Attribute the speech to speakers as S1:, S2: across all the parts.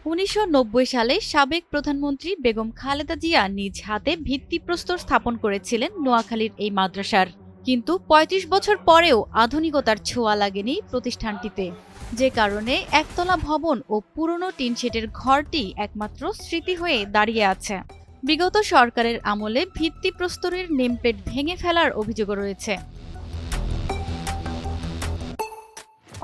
S1: ১৯৯০ সালে সাবেক প্রধানমন্ত্রী বেগম খালেদা জিয়া নিজ হাতে ভিত্তিপ্রস্তর স্থাপন করেছিলেন নোয়াখালীর এই মাদ্রাসার। কিন্তু ৩৫ বছর পরেও আধুনিকতার ছোঁয়া লাগেনি প্রতিষ্ঠানটিতে, যে কারণে একতলা ভবন ও পুরনো টিনশেডের ঘরটি একমাত্র স্মৃতি হয়ে দাঁড়িয়ে আছে। বিগত সরকারের আমলে ভিত্তিপ্রস্তরের নেমপ্লেট ভেঙে ফেলার অভিযোগও রয়েছে।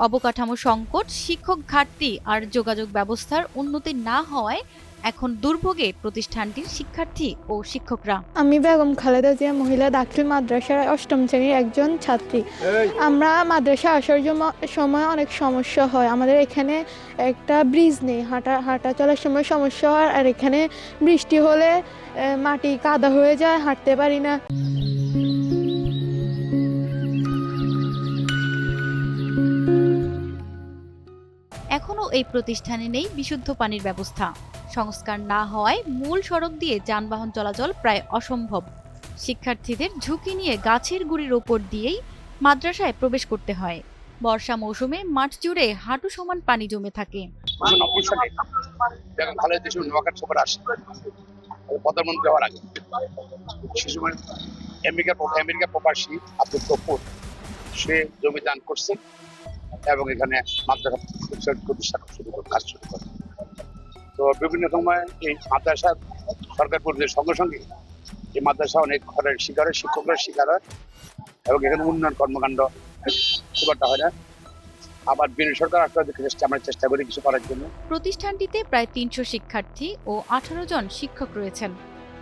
S1: অবকাঠামো সংকট, শিক্ষক ঘাটতি আর যোগাযোগ ব্যবস্থার উন্নতি না হওয়ায় এখন দুর্ভোগে প্রতিষ্ঠানটির শিক্ষার্থী ও শিক্ষকরা।
S2: আমি বেগম খালেদা জিয়া মহিলা দাখিল মাদ্রাসার অষ্টম শ্রেণীর একজন ছাত্রী। আমরা মাদ্রাসা আসার সময় অনেক সমস্যা হয়। আমাদের এখানে একটা ব্রিজ নেই, হাঁটা চলার সময় সমস্যা হয়। আর এখানে বৃষ্টি হলে মাটি কাদা হয়ে যায়, হাঁটতে পারি না।
S1: এখনও এই প্রতিষ্ঠানে নেই বিশুদ্ধ পানির ব্যবস্থা। সংস্কার না হওয়ায় মূল সড়ক দিয়ে যানবাহন চলাচল প্রায় অসম্ভব। শিক্ষার্থীদের ঝুঁকি নিয়ে গাছের গুঁড়ির ওপর দিয়েই মাদ্রাসায় প্রবেশ করতে হয়। বর্ষা মৌসুমে মাঠ জুড়ে হাঁটু সমান পানি জমে থাকে।
S3: প্রধানমন্ত্রী হওয়ার আগে সে সময় আমেরিকা প্রবাসী আব্দুল গফুর সে জমি দান করছেন এবং এখানে মাদ্রাসা প্রতিষ্ঠা কাজ শুরু করে। তো বিভিন্ন সময় এই মাদ্রাসা সরকার পরিবর্তনের সঙ্গে সঙ্গে এই মাদ্রাসা অনেক ঘরের শিকার হয়, শিক্ষকরা শিকার হয় এবং এখানে উন্নয়ন কর্মকাণ্ড খুব একটা হয় না। আবার বিরোধী সরকার আমরা চেষ্টা করি কিছু করার জন্য।
S1: প্রতিষ্ঠানটিতে প্রায় ৩০০ শিক্ষার্থী ও ১৮ জন শিক্ষক রয়েছেন,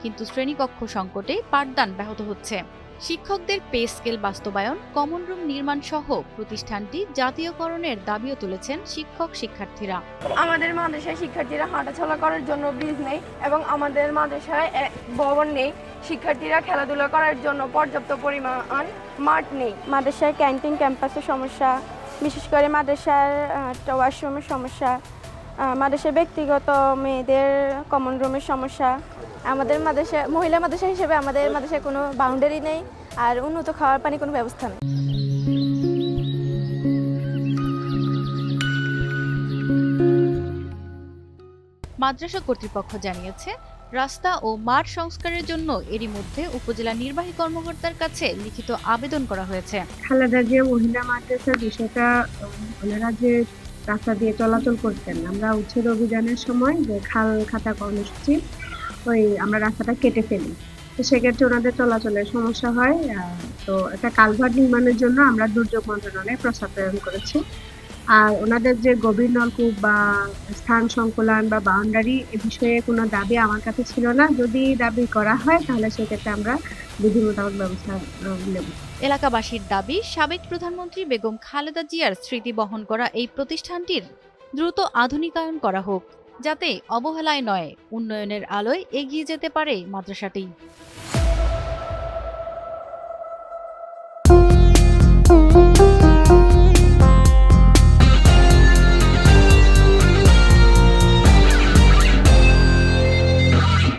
S1: কিন্তু শ্রেণীকক্ষ সংকটে পাঠদান ব্যাহত হচ্ছে। শিক্ষকদের পে স্কেল বাস্তবায়ন, কমন রুম নির্মাণ সহ প্রতিষ্ঠানটি জাতীয়করণের দাবিও তুলেছেন শিক্ষক শিক্ষার্থীরা।
S4: আমাদের মাদ্রাসায় শিক্ষার্থীরা হাঁটাচলা করার জন্য ব্রিজ নেই এবং আমাদের মাদ্রাসায় ভবন নেই। শিক্ষার্থীরা খেলাধুলা করার জন্য পর্যাপ্ত পরিমাণ মাঠ নেই।
S5: মাদ্রাসার ক্যান্টিন ক্যাম্পাসের সমস্যা, বিশেষ করে মাদ্রাসার ওয়াশরুমের সমস্যা, মাদ্রাসার ব্যক্তিগত মেয়েদের কমন রুমের সমস্যা। আমাদের মাদ্রাসা মহিলা মাদ্রাসা হিসেবে আমাদের মাদ্রাসায় কোনো বাউন্ডারি নেই আর উন্নত খাওয়ার পানি কোনো ব্যবস্থা নেই।
S1: মাদ্রাসা কর্তৃপক্ষ জানিয়েছে, রাস্তা ও মাঠ সংস্কারের জন্য এরই মধ্যে উপজেলা নির্বাহী কর্মকর্তার কাছে লিখিত আবেদন করা হয়েছে।
S6: খালেদা জিয়া মহিলা মাদ্রাসার বিষয়টা ওনারা যে রাস্তা দিয়ে চলাচল করতেন, আমরা উচ্ছেদ অভিযানের সময় যে খাল খাতা কর্মসূচি আমরা রাস্তাটা কেটে ফেলি, তো সেক্ষেত্রে ওনাদের চলাচলের সমস্যা হয়। তো একটা কালভার্ট নির্মাণের জন্য আমরা দুর্যোগ মন্ত্রণালয়ে প্রস্তাব প্রেরণ করেছি। আর ওনাদের যে গভীর নলকূপ বা স্থান সংকুলন বা বাউন্ডারি এ বিষয়ে কোনো দাবি আমার কাছে ছিল না। যদি দাবি করা হয় তাহলে সেক্ষেত্রে আমরা বিধি মোতাবেক ব্যবস্থা নেব।
S1: এলাকাবাসীর দাবি, সাবেক প্রধানমন্ত্রী বেগম খালেদা জিয়ার স্মৃতি বহন করা এই প্রতিষ্ঠানটির দ্রুত আধুনিকায়ন করা হোক, যাতে অবহেলায় নয় উন্নয়নের আলোয় এগিয়ে যেতে পারে মাদ্রাসাটি।